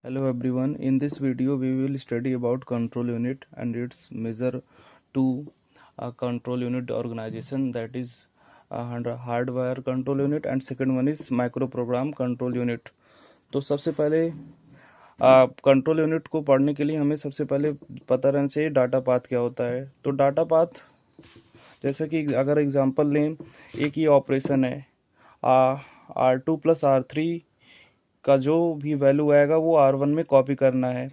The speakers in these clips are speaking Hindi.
Hello everyone. In this video we will study about control unit and its measure to a control unit organization, that is hardware control unit, and second one is microprogram control unit. तो सबसे पहले कंट्रोल यूनिट को पढ़ने के लिए हमें सबसे पहले पता रहना चाहिए डाटा पाथ क्या होता है। तो डाटा पाथ जैसे कि अगर एग्जांपल लें, एक ये ऑपरेशन है R2 + R3 का जो भी वैल्यू आएगा वो R1 में कॉपी करना है।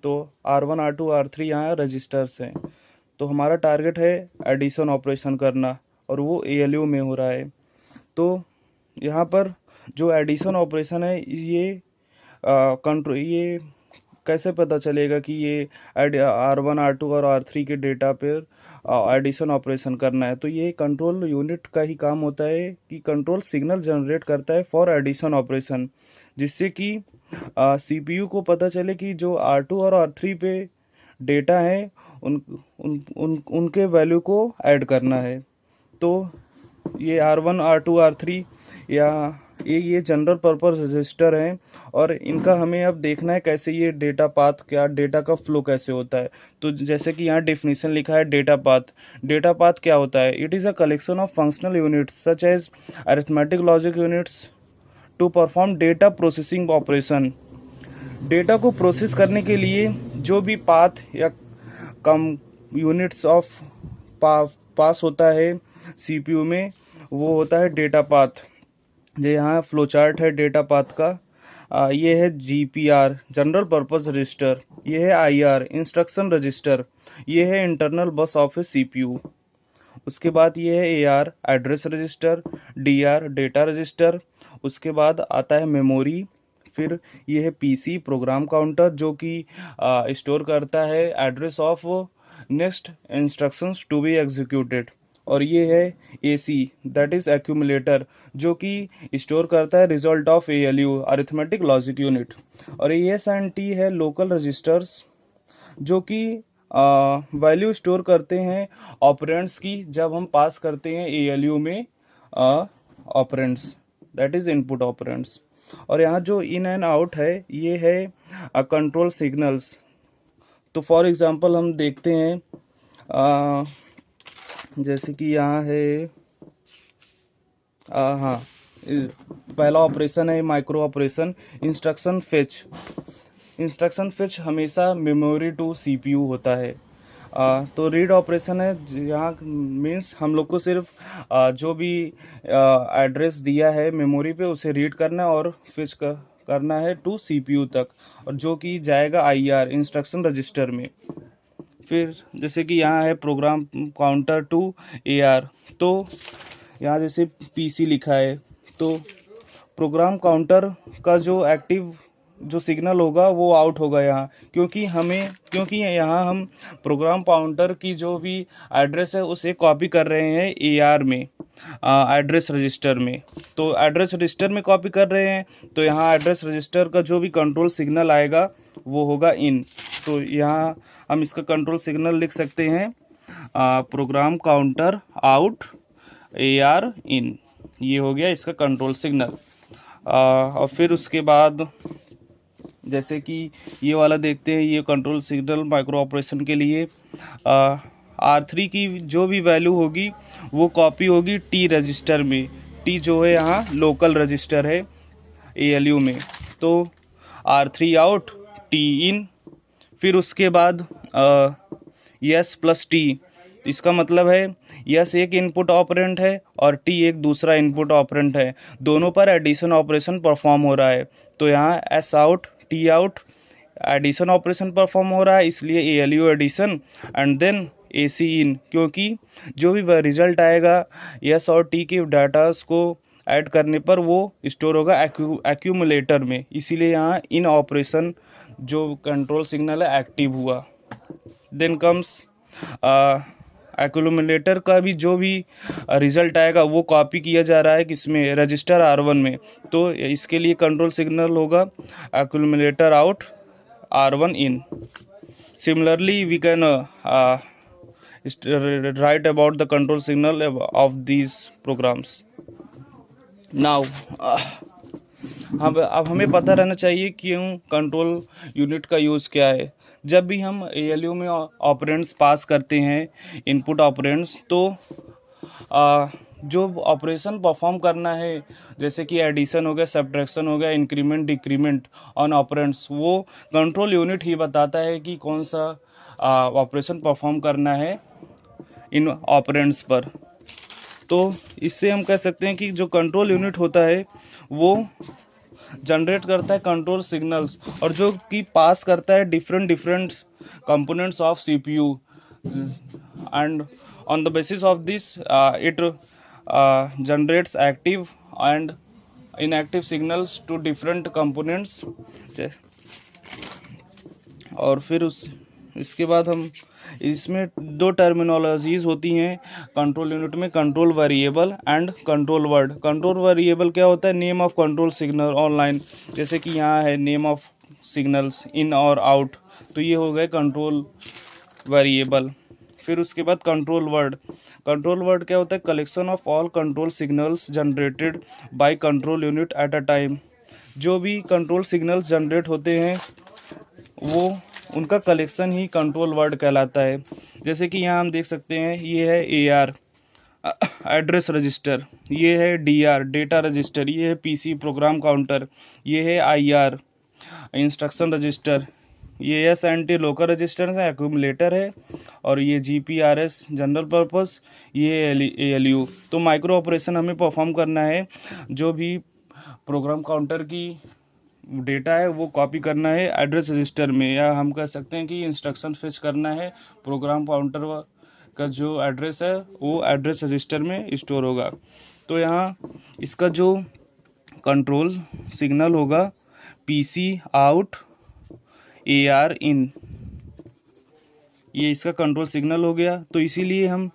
तो R1 R2 R3 यहाँ रजिस्टर्स हैं। तो हमारा टारगेट है एडिशन ऑपरेशन करना और वो ALU में हो रहा है। तो यहाँ पर जो एडिशन ऑपरेशन है ये कैसे पता चलेगा कि ये R1 R2 और R3 के डेटा पर एडिशन ऑपरेशन करना है। तो ये कंट्रोल यूनिट का ही काम होता है कि कंट्रोल सिग्नल जनरेट करता है फॉर एडिशन ऑपरेशन, जिससे कि CPU को पता चले कि जो R2 और R3 पे डेटा है उनके वैल्यू को ऐड करना है। तो ये R1 R2 R3 या ये जनरल पर्पस रजिस्टर हैं और इनका हमें अब देखना है कैसे ये डेटा पाथ, क्या डेटा का फ्लो कैसे होता है। तो जैसे कि यहाँ डेफिनेशन लिखा है डेटा पाथ। डेटा पाथ क्या होता है? It is a collection of functional units such as arithmetic logic units to perform data processing operation. Data को प्रोसेस करने के लिए जो भी पाथ या कम यूनिट्स ऑफ पास होता है CPU में, वो होता है डेटा पाथ। जो यहाँ फ्लो चार्ट है डेटा पाथ का, ये है GPR जनरल पर्पस रजिस्टर, ये है IR इंस्ट्रक्शन रजिस्टर, ये है इंटरनल बस ऑफ ए CPU। उसके बाद ये है AR address register, DR data register. उसके बाद आता है मेमोरी। फिर ये है PC प्रोग्राम काउंटर जो कि स्टोर करता है address of next instructions to be executed. और ये है AC दैट इज एक्यूमुलेटर जो कि स्टोर करता है result of ALU arithmetic logic unit. और AS&T है लोकल रजिस्टर्स जो कि वैल्यू स्टोर करते हैं ऑपरेंड्स की जब हम पास करते हैं ALU में operands, that is input operands. और यहाँ जो इन एंड आउट है ये है कंट्रोल सिग्नल्स। तो फॉर एग्जांपल हम देखते हैं जैसे कि यहाँ है हाँ, पहला ऑपरेशन है micro operation instruction fetch. Instruction fetch हमेशा मेमोरी टू CPU होता है। तो रीड ऑपरेशन है, यहाँ मीन्स हम लोग को सिर्फ जो भी एड्रेस दिया है मेमोरी पे उसे रीड करना है और फेच करना है टू CPU तक, और जो कि जाएगा IR इंस्ट्रक्शन रजिस्टर में। फिर जैसे कि यहाँ है प्रोग्राम काउंटर टू AR। तो यहाँ जैसे PC लिखा है तो प्रोग्राम काउंटर का जो एक्टिव जो सिग्नल होगा वो आउट होगा यहाँ, क्योंकि यहाँ हम प्रोग्राम काउंटर की जो भी एड्रेस है उसे कॉपी कर रहे हैं AR में एड्रेस रजिस्टर में। तो एड्रेस रजिस्टर में कॉपी कर रहे हैं तो यहाँ एड्रेस रजिस्टर का जो भी कंट्रोल सिग्नल आएगा वो होगा इन। तो यहाँ हम इसका कंट्रोल सिग्नल लिख सकते हैं प्रोग्राम काउंटर आउट AR इन। ये हो गया इसका कंट्रोल सिग्नल। और फिर उसके बाद जैसे कि ये वाला देखते हैं, ये कंट्रोल सिग्नल माइक्रो ऑपरेशन के लिए R3 की जो भी वैल्यू होगी वो कॉपी होगी T रजिस्टर में। T जो है यहाँ लोकल रजिस्टर है ALU में। तो R3 आउट T इन। फिर उसके बाद S + T, इसका मतलब है यस एक इनपुट ऑपरेंट है और T एक दूसरा इनपुट ऑपरेंट है, दोनों पर एडिशन ऑपरेशन परफॉर्म हो रहा है। तो यहाँ S out T out addition operation perform हो रहा है, इसलिए ALU addition and then AC in, क्योंकि जो भी रिजल्ट आएगा S और T के डाटास को ऐड करने पर वो स्टोर होगा एक्यूमुलेटर में, इसीलिए यहाँ इन ऑपरेशन जो कंट्रोल सिग्नल है एक्टिव हुआ। देन कम्स एक्यूमुलेटर का भी जो भी रिजल्ट आएगा वो कॉपी किया जा रहा है किसमें, रजिस्टर R1 में। तो इसके लिए कंट्रोल सिग्नल होगा accumulator out R1 in. Similarly we can write about the control signal of these programs. Now हम अब हमें पता रहना चाहिए क्यों कंट्रोल यूनिट का यूज़ क्या है। जब भी हम एएलयू में ऑपरेंड्स पास करते हैं, इनपुट ऑपरेंड्स, तो जो ऑपरेशन परफॉर्म करना है, जैसे कि एडिशन हो गया, सब्ट्रैक्शन हो गया, इंक्रीमेंट डिक्रीमेंट ऑन ऑपरेंड्स, वो कंट्रोल यूनिट ही बताता है कि कौन सा ऑपरेशन परफॉर्म करना है इन ऑपरेंड्स पर। तो इससे हम कह सकते हैं कि जो कंट्रोल यूनिट होता है वो जनरेट करता है कंट्रोल सिग्नल्स, और जो कि पास करता है different different components of CPU, and on the basis of this it generates active and inactive signals to different components। और फिर इसके बाद हम इसमें दो टर्मिनोलॉजीज होती हैं कंट्रोल यूनिट में, control variable and control word. Control variable क्या होता है? Name of control signal online, जैसे कि यहाँ है नेम ऑफ सिग्नल्स इन और आउट, तो ये हो गए कंट्रोल वेरिएबल। फिर उसके बाद कंट्रोल वर्ड। कंट्रोल वर्ड क्या होता है? Collection of all control signals generated by control unit at a time. जो भी कंट्रोल सिग्नल्स जनरेट होते हैं वो उनका कलेक्शन ही कंट्रोल वर्ड कहलाता है। जैसे कि यहाँ हम देख सकते हैं, ये है AR एड्रेस रजिस्टर, ये है DR डेटा रजिस्टर, ये है PC प्रोग्राम काउंटर, ये है IR इंस्ट्रक्शन रजिस्टर, ये SNT लोकल रजिस्टर है, एक्यूमुलेटर है, और ये GPRS जनरल पर्पस, ये ALU। तो माइक्रो ऑपरेशन हमें परफॉर्म करना है, जो भी प्रोग्राम काउंटर की डेटा है वो कॉपी करना है एड्रेस रजिस्टर में, या हम कह सकते हैं कि इंस्ट्रक्शन फेच करना है प्रोग्राम काउंटर का जो एड्रेस है वो एड्रेस रजिस्टर में स्टोर होगा। तो यहाँ इसका जो कंट्रोल सिग्नल होगा PC आउट AR इन, ये इसका कंट्रोल सिग्नल हो गया। तो इसीलिए हम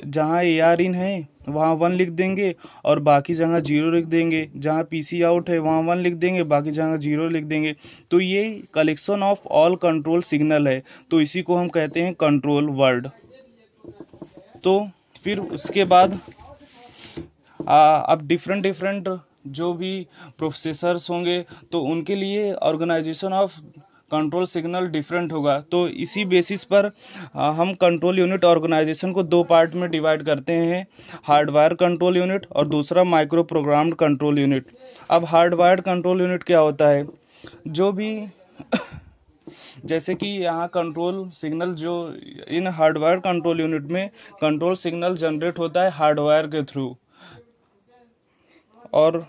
जहाँ AR इन है वहाँ 1 लिख देंगे और बाकी जगह 0 लिख देंगे, जहाँ PC आउट है वहाँ 1 लिख देंगे, बाकी जगह 0 लिख देंगे। तो ये collection of all control signal है, तो इसी को हम कहते हैं कंट्रोल वर्ड। तो फिर उसके बाद अब डिफरेंट डिफरेंट जो भी प्रोसेसर्स होंगे तो उनके लिए organisation of control signal different होगा। तो इसी बेसिस पर हम कंट्रोल यूनिट ऑर्गेनाइजेशन को दो पार्ट में डिवाइड करते हैं, हार्डवायर कंट्रोल यूनिट और दूसरा माइक्रो प्रोग्राम्ड कंट्रोल यूनिट। अब हार्डवायर्ड कंट्रोल यूनिट क्या होता है? जो भी जैसे कि यहाँ कंट्रोल सिग्नल, जो इन हार्डवायर कंट्रोल यूनिट में कंट्रोल सिग्नल जनरेट होता है हार्डवायर के थ्रू, और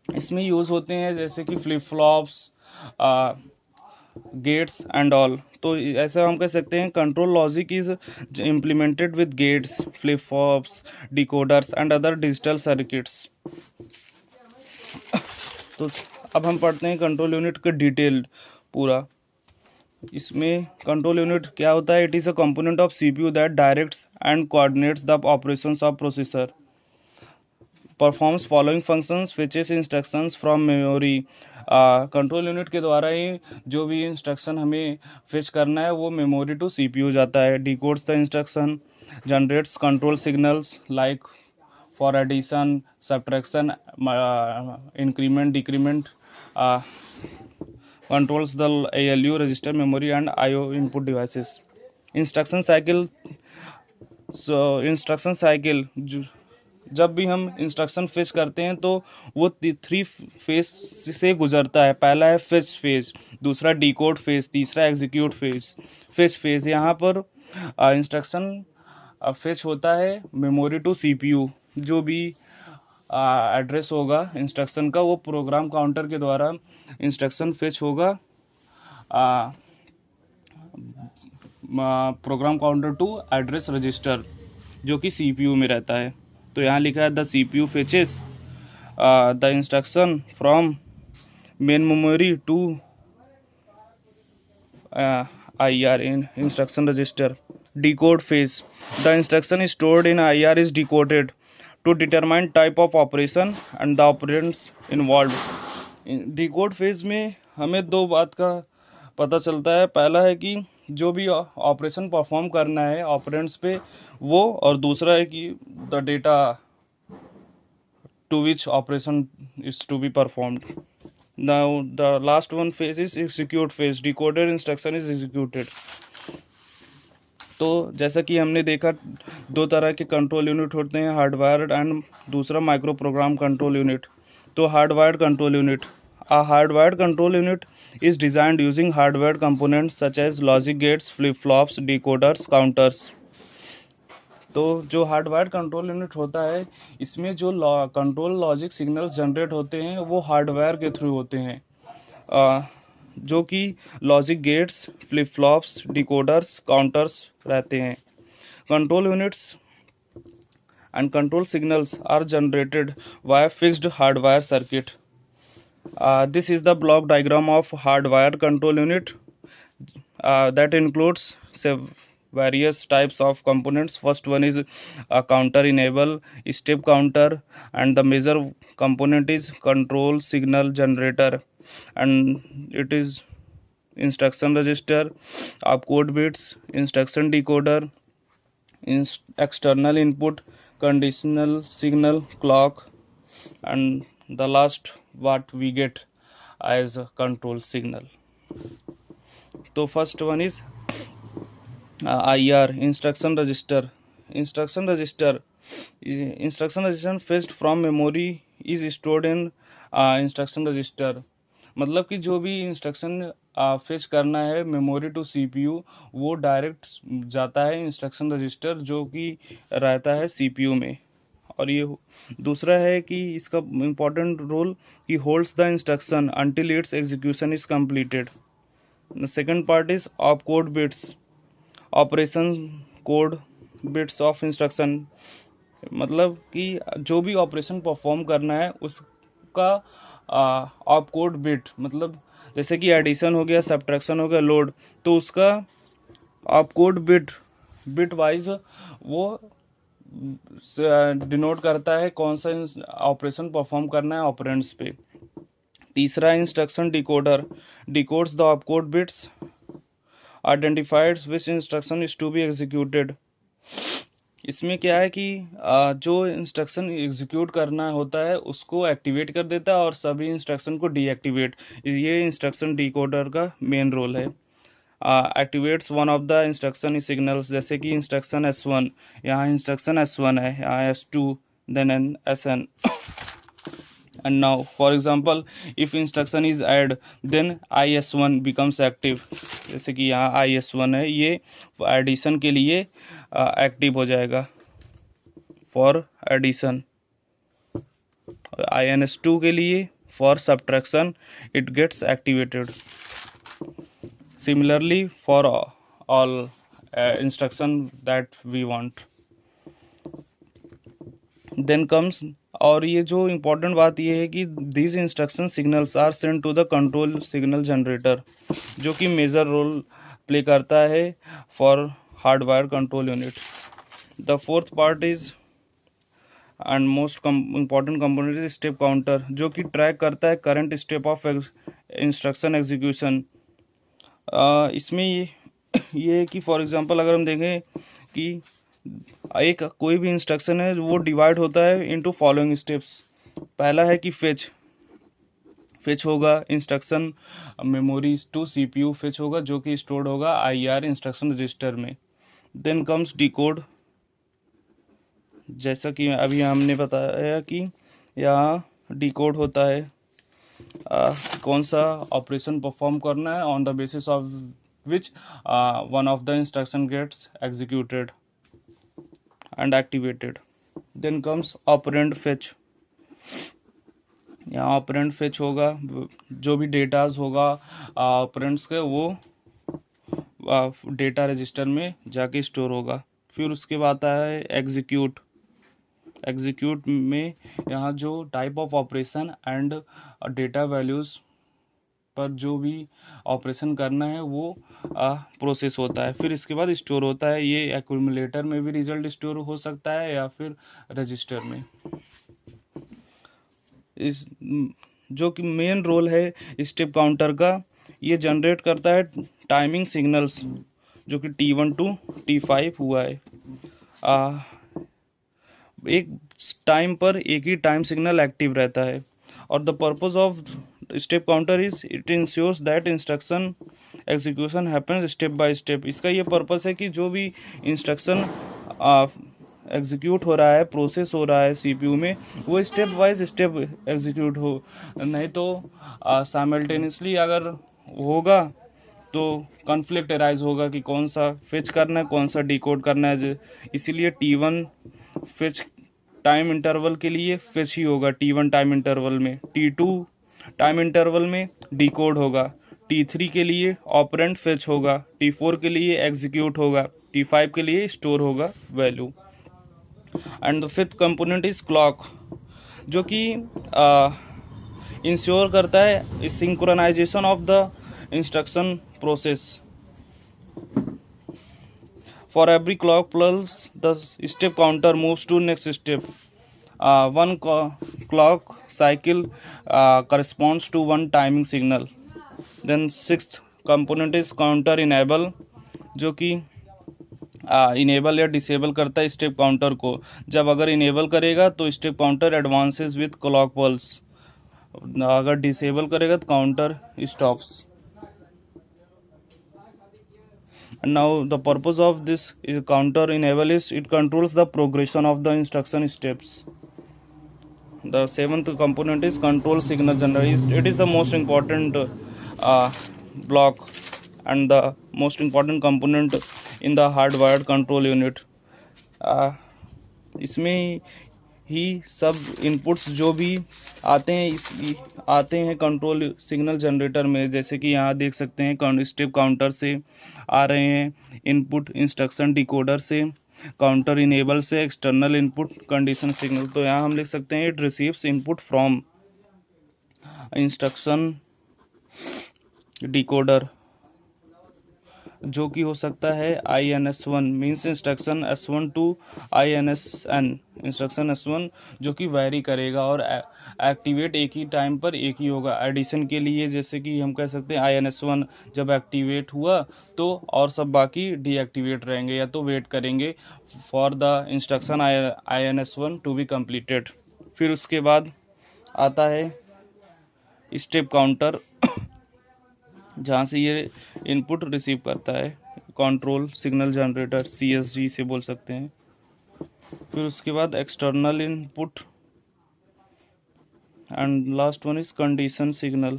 इसमें यूज़ होते हैं जैसे कि flip flops, gates and all. तो ऐसा हम कह सकते हैं control logic is implemented with gates, flip flops, decoders and other digital circuits. तो अब हम पढ़ते हैं कंट्रोल यूनिट का डिटेल्ड पूरा। इसमें कंट्रोल यूनिट क्या होता है? It is a component of CPU that directs and coordinates the operations of processor, performs following functions, फेचेस instructions from memory. Control unit के द्वारा ही जो भी इंस्ट्रक्शन हमें फेच करना है वो मेमोरी टू CPU जाता है। Decodes the instruction, generates control signals like for addition, subtraction, increment decrement, controls the ALU register, memory and IO input devices। Instruction cycle. Instruction cycle, जब भी हम इंस्ट्रक्शन फेच करते हैं तो वो 3 फेज से गुजरता है। पहला है फेच फेज, दूसरा डिकोड फेज, तीसरा एग्जीक्यूट फेज। फेच फेज यहाँ पर इंस्ट्रक्शन फेच होता है मेमोरी टू CPU। जो भी एड्रेस होगा इंस्ट्रक्शन का वो प्रोग्राम काउंटर के द्वारा इंस्ट्रक्शन फेच होगा program counter to address register, जो कि CPU में रहता है। तो यहाँ लिखा है the CPU fetches the instruction from main memory to IR in instruction register। Decode phase, the instruction is stored in IR is decoded to determine type of operation and the operands involved। Decode phase में हमें दो बात का पता चलता है। पहला है कि जो भी ऑपरेशन परफॉर्म करना है ऑपरेंड्स पे वो, और दूसरा है कि the data to which operation is to be performed. Now the last one phase is execute phase. Decoded instruction is executed. तो जैसा कि हमने देखा, दो तरह के कंट्रोल यूनिट होते हैं, हार्डवायर्ड एंड दूसरा माइक्रो प्रोग्राम कंट्रोल यूनिट. तो hardwired control unit, a hardwired control unit is designed using hardwired components such as logic gates, flip flops, decoders, counters. तो जो हार्डवायर्ड कंट्रोल यूनिट होता है, इसमें जो कंट्रोल लॉजिक सिग्नल्स जनरेट होते हैं वो हार्डवायर के थ्रू होते हैं, जो कि logic gates, flip flops, decoders, counters रहते हैं. Control units and control signals are generated via fixed hardwire circuit. This is the block diagram of hardwired control unit that includes various types of components. First one is a counter enable, step counter, and the major component is control signal generator, and it is instruction register, opcode bits, instruction decoder, external input, conditional signal, clock, and the last what we get as a control signal. So first one is IR, instruction register. Instruction register fetched from memory is stored in instruction register. मतलब कि जो भी इंस्ट्रक्शन फेच करना है मेमोरी टू सीपीयू, वो डायरेक्ट जाता है इंस्ट्रक्शन रजिस्टर, जो कि रहता है सीपीयू में. और ये दूसरा है कि इसका इम्पोर्टेंट रोल कि holds the instruction until it's execution is completed. The second part is op code bits, operation code bits of instruction. मतलब कि जो भी ऑपरेशन परफॉर्म करना है उसका ऑप कोड बिट, मतलब जैसे कि एडिशन हो गया, सब्ट्रैक्शन हो गया, लोड, तो उसका ऑप कोड बिट वाइज वो डिनोट करता है कौन सा ऑपरेशन परफॉर्म करना है ऑपरेंड्स पे. तीसरा instruction decoder decodes the op code bits, identifies which instruction is to be executed. इसमें क्या है कि जो इंस्ट्रक्शन एग्जीक्यूट करना होता है उसको एक्टिवेट कर देता है और सभी इंस्ट्रक्शन को डीएक्टिवेट. ये इंस्ट्रक्शन डिकोडर का मेन रोल है. Activates one of the instruction signals, जैसे कि इंस्ट्रक्शन S1, यहाँ इंस्ट्रक्शन S1 है, यहाँ S2, then SN. And now for example if instruction is add then IS1 becomes active. जैसे कि यहाँ IS1 है, ये एडिशन के लिए एक्टिव हो जाएगा फॉर एडिशन. INS2 के लिए for subtraction it gets activated. Similarly for all instruction that we want. Then comes, और ये जो इम्पोर्टेंट बात ये है कि these instruction signals are send to the control signal generator, जो कि मेजर रोल प्ले करता है for hardwire control unit. The fourth part is and most important component is step counter, जो कि ट्रैक करता है current step of instruction execution. इसमें ये है कि फॉर एग्जांपल अगर हम देखें कि एक कोई भी इंस्ट्रक्शन है वो डिवाइड होता है इनटू फॉलोइंग स्टेप्स. पहला है कि फेच होगा instruction memory to CPU, fetch होगा जो कि स्टोर्ड होगा IR इंस्ट्रक्शन रजिस्टर में. देन कम्स डिकोड, जैसा कि अभी हमने बताया कि यहाँ डिकोड होता है कौन सा ऑपरेशन परफॉर्म करना है on the basis of which one of the instruction gets executed and activated. Then comes operand fetch. यहाँ ऑपरेंड फेच होगा, जो भी डेटाज होगा ऑपरेंड्स के वो डेटा रजिस्टर में जाके स्टोर होगा. फिर उसके बाद आता है एग्जीक्यूट में यहाँ जो type of operation and data values पर जो भी ऑपरेशन करना है वो प्रोसेस होता है. फिर इसके बाद स्टोर होता है. ये एक्यूमुलेटर में भी रिजल्ट स्टोर हो सकता है या फिर रजिस्टर में. इस जो कि मेन रोल है स्टेप काउंटर का, ये जनरेट करता है टाइमिंग सिग्नल्स, जो कि T1 टू T5 हुआ है. एक टाइम पर एक ही टाइम सिग्नल एक्टिव रहता है। और the purpose of step counter is it ensures that instruction execution happens step by step. इसका ये पर्पस है कि जो भी इंस्ट्रक्शन एग्जीक्यूट हो रहा है, प्रोसेस हो रहा है सीपीयू में, वो स्टेप वाइज स्टेप एग्जीक्यूट हो। नहीं तो साइमल्टेनियसली अगर होगा तो कॉन्फ्लिक्ट अराइज होगा कि कौन सा फेच करना है, कौन सा डिकोड करना है। इसीलिए T1 फेच टाइम इंटरवल के लिए फेच ही होगा T1 टाइम इंटरवल में, T2 टाइम इंटरवल में डिकोड होगा, T3 के लिए ऑपरेंड फेच होगा, T4 के लिए एग्जीक्यूट होगा, T5 के लिए स्टोर होगा value. And the fifth component is clock, जो कि इंश्योर करता है synchronisation of the instruction process. For every clock pulse, the step counter moves to next step. One clock cycle corresponds to one timing signal. Then sixth component is counter enable, जो कि इनेबल या डिसेबल करता है स्टेप काउंटर को। जब अगर इनेबल करेगा तो step counter advances with clock pulse, अगर डिसेबल करेगा तो counter stops. And now the purpose of this is counter enable is it controls the progression of the instruction steps. The seventh component is control signal generator. It is the most important block and the most important component in the hardwired control unit. इसमें ही सब इनपुट्स जो भी आते हैं कंट्रोल सिग्नल जनरेटर में, जैसे कि यहाँ देख सकते हैं स्टेप काउंटर से आ रहे हैं इनपुट, इंस्ट्रक्शन डिकोडर से, काउंटर इनेबल से, एक्सटर्नल इनपुट कंडीशन सिग्नल। तो यहाँ हम लिख सकते हैं it receives input from instruction decoder, जो कि हो सकता है INS1 means instruction S1 to INSN, instruction S1 जो कि वैरी करेगा और एक्टिवेट एक ही टाइम पर एक ही होगा। एडिशन के लिए जैसे कि हम कह सकते हैं INS1 जब एक्टिवेट हुआ तो और सब बाकी डीएक्टिवेट रहेंगे या तो वेट करेंगे for the instruction INS1 to be completed. फिर उसके बाद आता है स्टेप काउंटर, जहाँ से ये इनपुट रिसीव करता है, कंट्रोल सिग्नल जनरेटर CSG से बोल सकते हैं। फिर उसके बाद external input and last one is condition signal.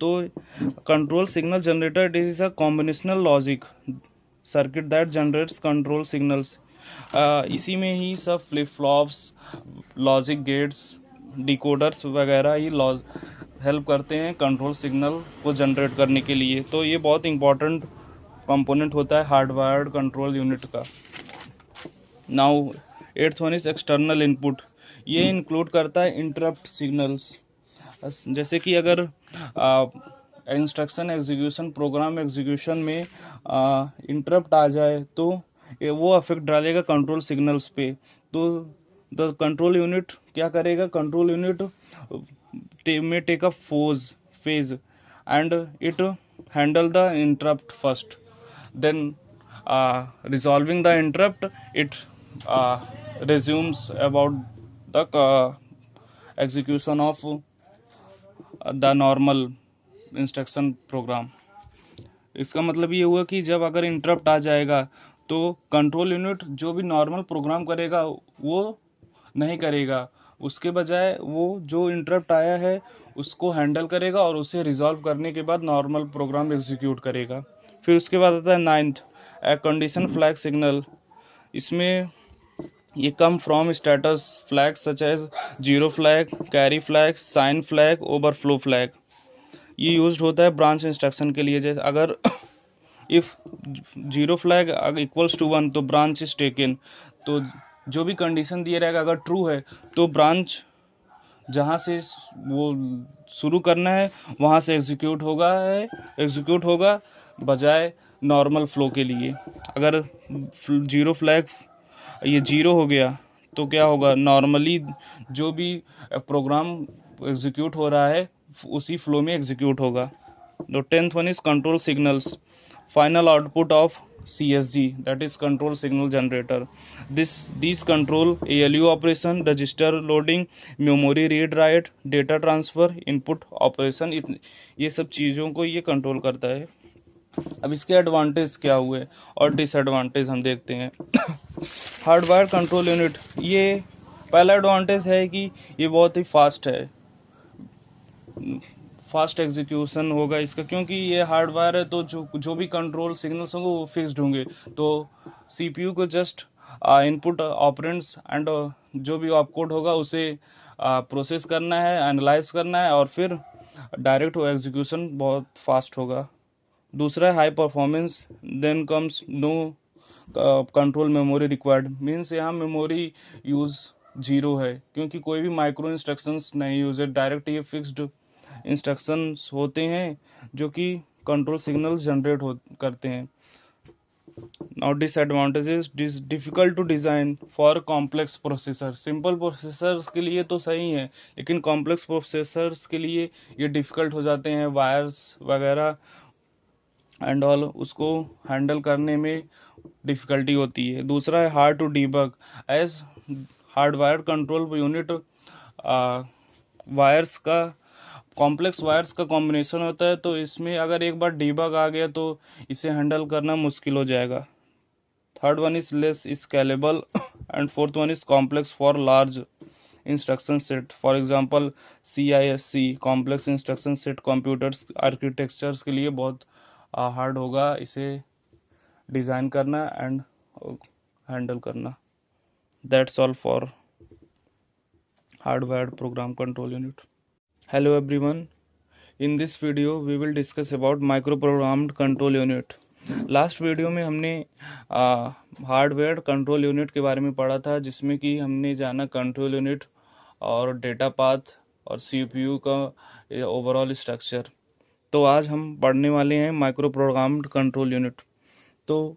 तो control signal generator it is a combinational logic circuit that generates control signals. इसी में ही सब flip flops, logic gates, decoders वगैरह ही हेल्प करते हैं कंट्रोल सिग्नल को जनरेट करने के लिए। तो ये बहुत इंपॉर्टेंट कंपोनेंट होता है हार्डवायर्ड कंट्रोल यूनिट का। Now eighth one is external input. ये इंक्लूड करता है इंटरप्ट सिग्नल्स, जैसे कि अगर इंस्ट्रक्शन एग्जीक्यूशन, प्रोग्राम एग्जीक्यूशन में इंटरप्ट आ जाए तो वो अफेक्ट डालेगा कंट्रोल सिग्नल्स पे। तो द कंट्रोल यूनिट क्या करेगा, control unit may take a phase and it handle the interrupt first, then resolving the interrupt it resumes about the execution of the normal instruction program। इसका मतलब ये हुआ कि जब अगर इंटरप्ट आ जाएगा तो कंट्रोल यूनिट जो भी नॉर्मल प्रोग्राम करेगा वो नहीं करेगा, उसके बजाय वो जो इंटरप्ट आया है उसको हैंडल करेगा और उसे रिजॉल्व करने के बाद नॉर्मल प्रोग्राम एग्जीक्यूट करेगा। फिर उसके बाद आता है नाइन्थ कंडीशन फ्लैग सिग्नल। इसमें ये come from status flag such as zero flag, carry flag, sign flag, overflow flag. ये यूज्ड होता है ब्रांच इंस्ट्रक्शन के लिए। जैसे अगर if zero flag equals to 1 तो ब्रांच इज टेकन, तो जो भी कंडीशन दिया रहेगा अगर ट्रू है तो ब्रांच जहाँ से वो शुरू करना है वहाँ से एग्जीक्यूट होगा बजाय नॉर्मल फ्लो के लिए। अगर जीरो फ्लैग ये जीरो हो गया तो क्या होगा, नॉर्मली जो भी प्रोग्राम एग्जीक्यूट हो रहा है उसी फ्लो में एग्जीक्यूट होगा। The 10th one is control signals, final output of CSG, that is control signal generator. These control ALU operation, register loading, memory read write, data transfer, input operation, ये सब चीज़ों को ये कंट्रोल करता है। अब इसके एडवांटेज क्या हुए और डिसएडवांटेज हम देखते हैं। हार्डवायर कंट्रोल यूनिट, ये पहला एडवांटेज है कि ये बहुत ही फास्ट है, फास्ट एग्जीक्यूशन होगा इसका, क्योंकि ये हार्डवायर है तो जो भी कंट्रोल सिग्नल्स होंगे वो फिक्स्ड होंगे। तो सीपीयू को जस्ट इनपुट ऑपरेंड्स एंड जो भी ऑपकोड होगा उसे प्रोसेस करना है, एनालाइज करना है और फिर डायरेक्ट एग्जीक्यूशन बहुत फास्ट होगा। दूसरा है high performance, then comes no control memory required, means यहाँ मेमोरी यूज़ जीरो है, क्योंकि कोई भी माइक्रो इंस्ट्रक्शंस नहीं यूज है, डायरेक्ट ये फिक्स्ड इंस्ट्रक्शंस होते हैं जो कि कंट्रोल सिग्नल्स जनरेट करते हैं। Now disadvantages, difficult to design for complex processor. Simple processors के लिए तो सही है, लेकिन कॉम्प्लेक्स प्रोसेसर्स के लिए ये डिफ़िकल्ट हो जाते हैं, वायर्स वगैरह एंड ऑल उसको हैंडल करने में डिफ़िकल्टी होती है। दूसरा है hard to debug, as hardwire control unit wires का कॉम्प्लेक्स वायर्स का कॉम्बिनेशन होता है, तो इसमें अगर एक बार डीबग आ गया तो इसे हैंडल करना मुश्किल हो जाएगा। Third one is less scalable and fourth one is complex for large instruction set, for example CISC complex instruction set computers architectures के लिए बहुत हार्ड होगा इसे डिज़ाइन करना एंड हैंडल करना। That's all for hardwired program control unit. Hello everyone, in this video we will discuss about microprogrammed control unit. Last video में हमने हार्डवेयर कंट्रोल यूनिट के बारे में पढ़ा था, जिसमें कि हमने जाना कंट्रोल यूनिट और डेटा पाथ और CPU का ओवरऑल स्ट्रक्चर। तो आज हम पढ़ने वाले हैं माइक्रोप्रोग्राम्ड कंट्रोल यूनिट। तो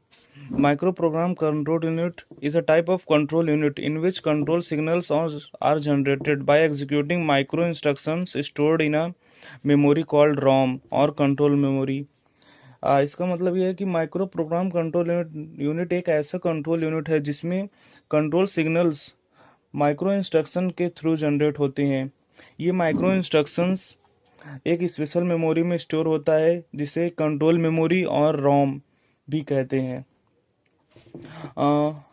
microprogram control unit is a type of control unit in which control signals are generated by executing micro instructions stored in a memory called ROM और control memory। इसका मतलब यह है कि माइक्रो प्रोग्राम कंट्रोल यूनिट एक ऐसा कंट्रोल यूनिट है जिसमें कंट्रोल सिग्नल्स माइक्रो इंस्ट्रक्शन के थ्रू जनरेट होते हैं। ये माइक्रो इंस्ट्रक्शंस एक स्पेशल मेमोरी में स्टोर होता है, जिसे कंट्रोल मेमोरी और रोम भी कहते हैं।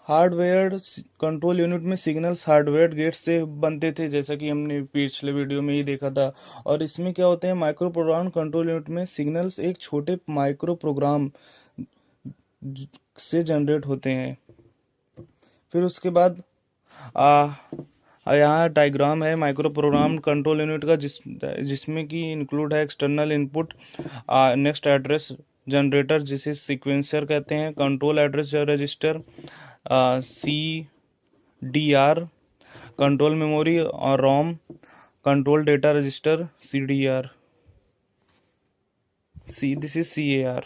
हार्डवेयर कंट्रोल यूनिट में सिग्नल्स हार्डवेयर गेट से बनते थे, जैसा कि हमने पिछले वीडियो में ही देखा था। और इसमें क्या होते हैं, माइक्रो प्रोग्राम कंट्रोल यूनिट में सिग्नल्स एक छोटे माइक्रो प्रोग्राम से जनरेट होते हैं। फिर उसके बाद यहाँ डायग्राम है माइक्रो प्रोग्राम कंट्रोल यूनिट का, जिसमें कि इंक्लूड है external input, next address generator जिसे सीक्वेंसर कहते हैं, control address register CDR, control memory और ROM, control data register CDR, this is CAR।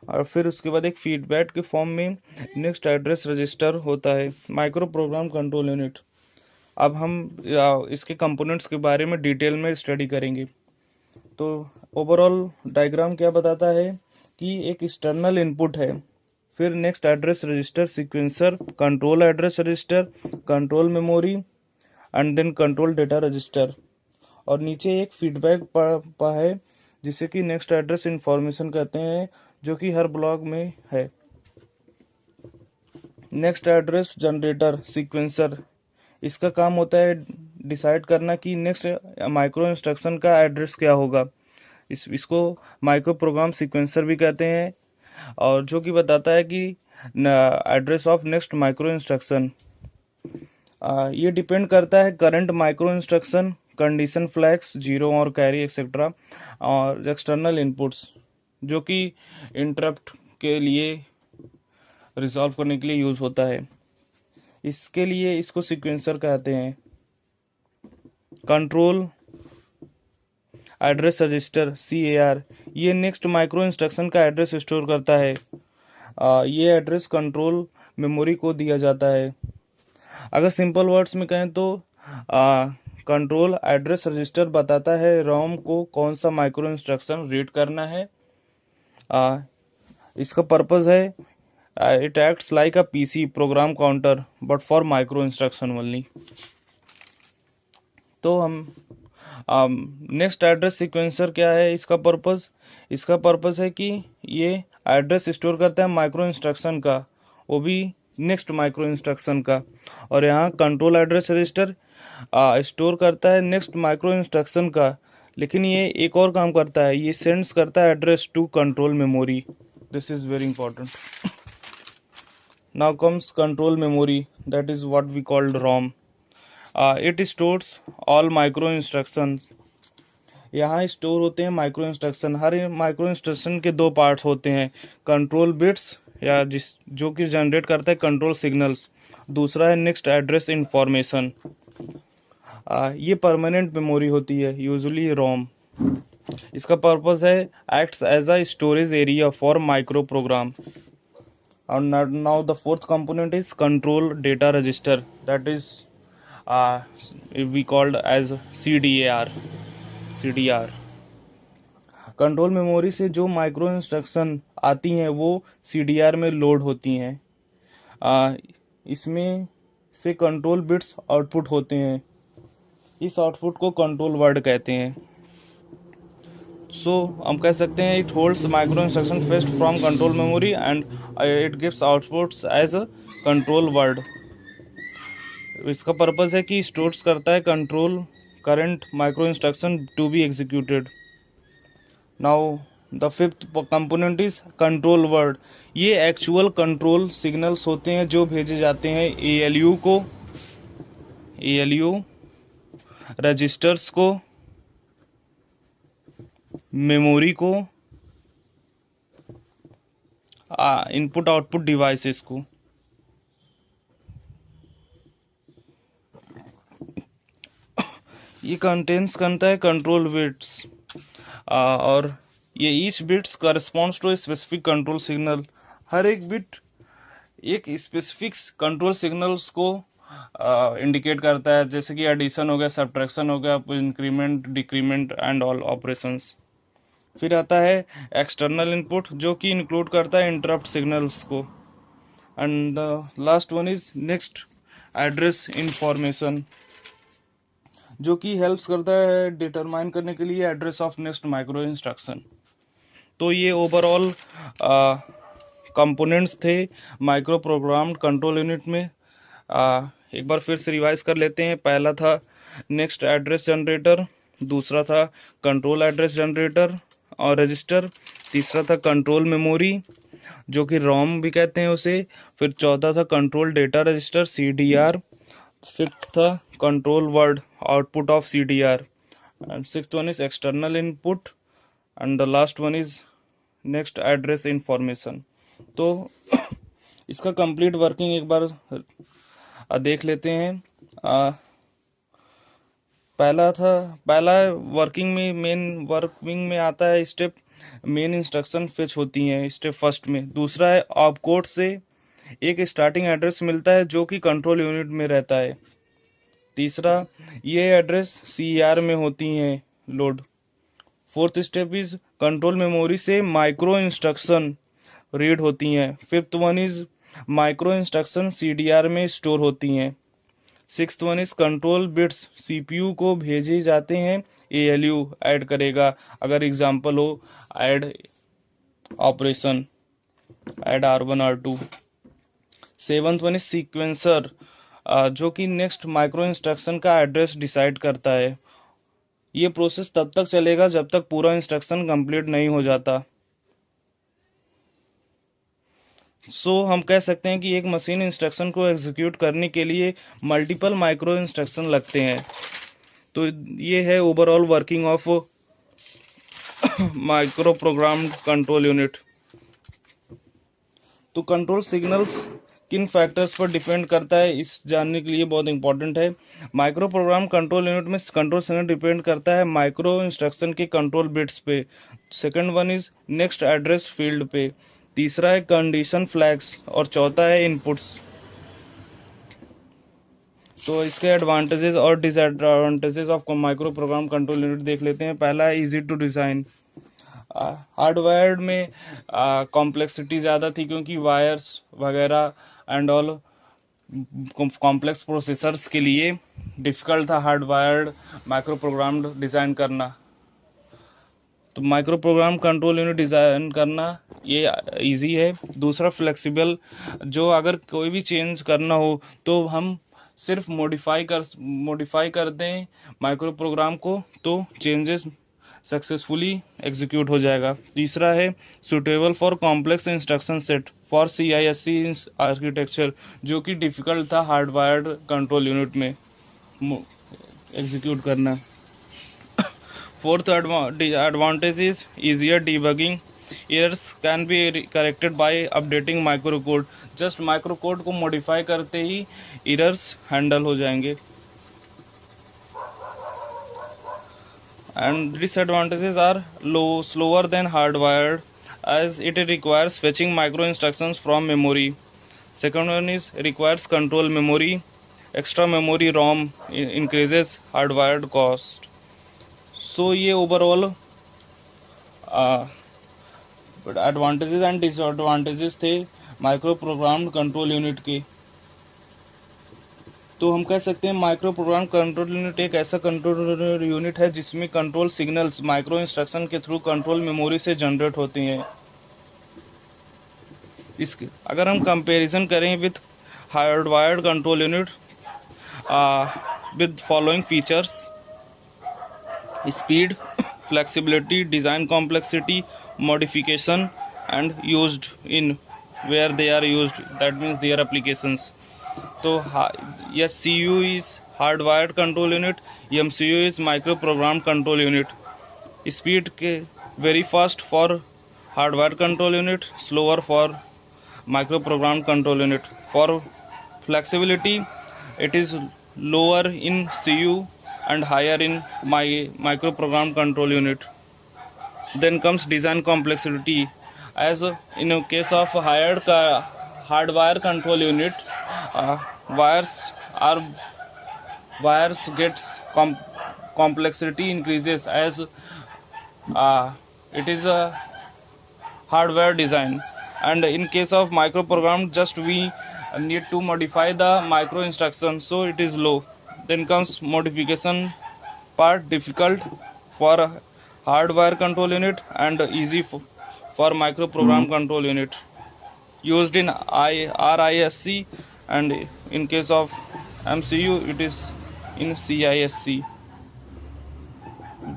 और फिर उसके बाद एक फीडबैक के फॉर्म में नेक्स्ट एड्रेस रजिस्टर होता है माइक्रो प्रोग्राम कंट्रोल यूनिट। अब हम इसके कंपोनेंट्स के बारे में डिटेल में स्टडी करेंगे। तो ओवरऑल डायग्राम क्या बताता है कि एक एक्सटर्नल इनपुट है, फिर next address register sequencer, control address register, control memory and then control data register, और नीचे एक फीडबैक पा है जिसे कि नेक्स्ट एड्रेस इंफॉर्मेशन कहते हैं, जो कि हर ब्लॉक में है। नेक्स्ट एड्रेस जनरेटर सीक्वेंसर, इसका काम होता है डिसाइड करना कि नेक्स्ट माइक्रो इंस्ट्रक्शन का एड्रेस क्या होगा। इसको माइक्रो प्रोग्राम सीक्वेंसर भी कहते हैं, और जो कि बताता है कि address of next micro instruction. ये डिपेंड करता है current micro instruction, condition flags, zero और कैरी एक्सेट्रा, और एक्सटर्नल इनपुट्स जो कि इंटरप्ट के लिए रिजॉल्व करने के लिए यूज होता है। इसके लिए इसको सीक्वेंसर कहते हैं। कंट्रोल एड्रेस रजिस्टर CAR, ये नेक्स्ट माइक्रो इंस्ट्रक्शन का एड्रेस स्टोर करता है। ये एड्रेस कंट्रोल मेमोरी को दिया जाता है। अगर सिंपल वर्ड्स में कहें तो कंट्रोल एड्रेस रजिस्टर बताता है रोम को कौन सा माइक्रो इंस्ट्रक्शन रीड करना है। इसका पर्पस है it acts like a PC program counter but for micro instruction only. तो हम नेक्स्ट एड्रेस सीक्वेंसर क्या है इसका पर्पस? इसका पर्पस है कि ये एड्रेस स्टोर करता है माइक्रो इंस्ट्रक्शन का, वो भी नेक्स्ट माइक्रो इंस्ट्रक्शन का। और यहाँ कंट्रोल एड्रेस रजिस्टर स्टोर करता है नेक्स्ट माइक्रो इंस्ट्रक्शन का, लेकिन ये एक और काम करता है, ये सेंड्स करता है address to control memory. This is very important. Now comes control memory, that is what we called ROM. It stores all micro instruction. यहाँ स्टोर होते हैं माइक्रो इंस्ट्रक्शन। हर माइक्रो इंस्ट्रक्शन के दो पार्ट्स होते हैं, कंट्रोल बिट्स या जो कि जनरेट करता है कंट्रोल सिग्नल्स, दूसरा है नेक्स्ट एड्रेस इंफॉर्मेशन। ये परमानेंट मेमोरी होती है यूजुअली रोम। इसका पर्पस है acts as a storage area for micro program. and now the fourth component is control data register, that is we called as CDR। Control memory से जो माइक्रो इंस्ट्रक्शन आती हैं वो CDR में लोड होती हैं। इसमें से कंट्रोल बिट्स आउटपुट होते हैं, इस आउटपुट को कंट्रोल वर्ड कहते हैं। सो हम कह सकते हैं it holds micro instruction fetched from control memory and it gives outputs as a control word. इसका पर्पस है कि स्टोर्स करता है control current micro instruction to be executed. Now the fifth component is control word. ये एक्चुअल कंट्रोल सिग्नल्स होते हैं जो भेजे जाते हैं ALU को, ALU रजिस्टर्स को, मेमोरी को, इनपुट आउटपुट डिवाइसेस को। ये कंटेंट्स करता है कंट्रोल बिट्स और ये each bits corresponds to specific control signal. हर एक बिट एक स्पेसिफिक कंट्रोल सिग्नल्स को इंडिकेट करता है, जैसे कि एडिशन हो गया, सब्ट्रैक्शन हो गया, increment, decrement and all operations. फिर आता है एक्सटर्नल इनपुट जो कि इंक्लूड करता है इंटरप्ट सिग्नल्स को। And the last one is next address information, जो कि हेल्प्स करता है डिटरमाइन करने के लिए address of next micro instruction. तो ये ओवरऑल कंपोनेंट्स थे माइक्रो प्रोग्राम कंट्रोल यूनिट में। एक बार फिर से रिवाइज कर लेते हैं। पहला था नेक्स्ट एड्रेस जनरेटर, दूसरा था कंट्रोल एड्रेस जनरेटर और रजिस्टर, तीसरा था कंट्रोल मेमोरी जो कि रोम भी कहते हैं उसे, फिर चौथा था control data register CDR, fifth था control word output of CDR, and sixth one is external input, and the last one is next address information. तो इसका कंप्लीट वर्किंग एक बार देख लेते हैं। पहला वर्किंग में, मेन वर्किंग में आता है स्टेप मेन इंस्ट्रक्शन फेच होती हैं स्टेप फर्स्ट में। दूसरा है ऑपकोड से एक स्टार्टिंग एड्रेस मिलता है जो कि कंट्रोल यूनिट में रहता है। तीसरा ये एड्रेस CER में होती हैं load. Fourth step is control memory से माइक्रो इंस्ट्रक्शन रीड होती हैं। Fifth one is micro instruction CDR में स्टोर होती हैं। Sixth one is control bits CPU को भेजे जाते हैं, ALU ऐड करेगा। अगर एग्जांपल हो add operation, add R1 R2। Seventh one is sequencer जो कि नेक्स्ट माइक्रो इंस्ट्रक्शन का एड्रेस डिसाइड करता है। ये प्रोसेस तब तक चलेगा जब तक पूरा इंस्ट्रक्शन कंप्लीट नहीं हो जाता। हम कह सकते हैं कि एक मशीन इंस्ट्रक्शन को एग्जीक्यूट करने के लिए मल्टीपल माइक्रो इंस्ट्रक्शन लगते हैं। तो ये है overall working of micro program control unit. तो कंट्रोल सिग्नल्स किन फैक्टर्स पर डिपेंड करता है इस जानने के लिए बहुत इंपॉर्टेंट है। माइक्रो प्रोग्राम कंट्रोल यूनिट में कंट्रोल सिग्नल डिपेंड करता है माइक्रो इंस्ट्रक्शन के कंट्रोल बिट्स पे। Second one is next address field पे, तीसरा है कंडीशन फ्लैग्स और चौथा है इनपुट्स। तो इसके एडवांटेजेस और disadvantages of micro program control unit देख लेते हैं। पहला है इजी टू डिज़ाइन। हार्डवेयर में कॉम्प्लेक्सिटी ज़्यादा थी क्योंकि वायर्स वगैरह एंड ऑल कॉम्प्लेक्स प्रोसेसर्स के लिए डिफ़िकल्ट था हार्डवायर्ड माइक्रो प्रोग्राम डिज़ाइन करना। तो micro program control unit design करना ये इजी है। दूसरा फ्लेक्सिबल, जो अगर कोई भी चेंज करना हो तो हम सिर्फ मॉडिफाई कर दें माइक्रो प्रोग्राम को तो चेंजेस सक्सेसफुली एग्जीक्यूट हो जाएगा। तीसरा है suitable for complex instruction set for CISC architecture, जो कि डिफ़िकल्ट था हार्डवायर्ड कंट्रोल यूनिट में एग्जीक्यूट करना। Fourth advantage is easier debugging. Errors can be corrected by updating microcode. Just microcode को modify करते ही errors handle हो जाएंगे। And disadvantages are slower than hardwired, as it requires fetching micro instructions from memory. Second one is requires control memory. Extra memory ROM increases hardwired cost. So ये ओवरऑल एडवांटेजेस एंड डिसएडवांटेजेस थे माइक्रो प्रोग्राम कंट्रोल यूनिट के। तो हम कह सकते हैं माइक्रो प्रोग्राम कंट्रोल यूनिट एक ऐसा कंट्रोल यूनिट है जिसमें कंट्रोल सिग्नल्स माइक्रो इंस्ट्रक्शन के थ्रू कंट्रोल मेमोरी से जनरेट होती हैं। इसके अगर हम कंपैरिजन करें with hardwired control unit with following features: speed, flexibility, design complexity, modification, and used in where they are used, that means their applications. तो yes, CU is hardwired control unit, MCU is micro program control unit. Speed के very fast for hardwired control unit, slower for micro program control unit. For flexibility, it is lower in CU and higher in my micro program control unit. Then comes design complexity. As in a case of hardwire control unit, wires gets complexity increases as it is a hardware design. And in case of micro program, just we need to modify the micro instruction, so it is low. Then comes modification part, difficult for hardware control unit and easy for micro program control unit, used in RISC, and in case of MCU it is in CISC.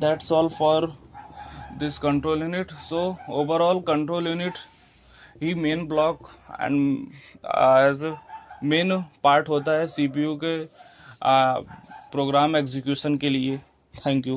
That's all for this control unit. So overall control unit ही main block and as main part होता है CPU के प्रोग्राम एग्जीक्यूशन के लिए। Thank you.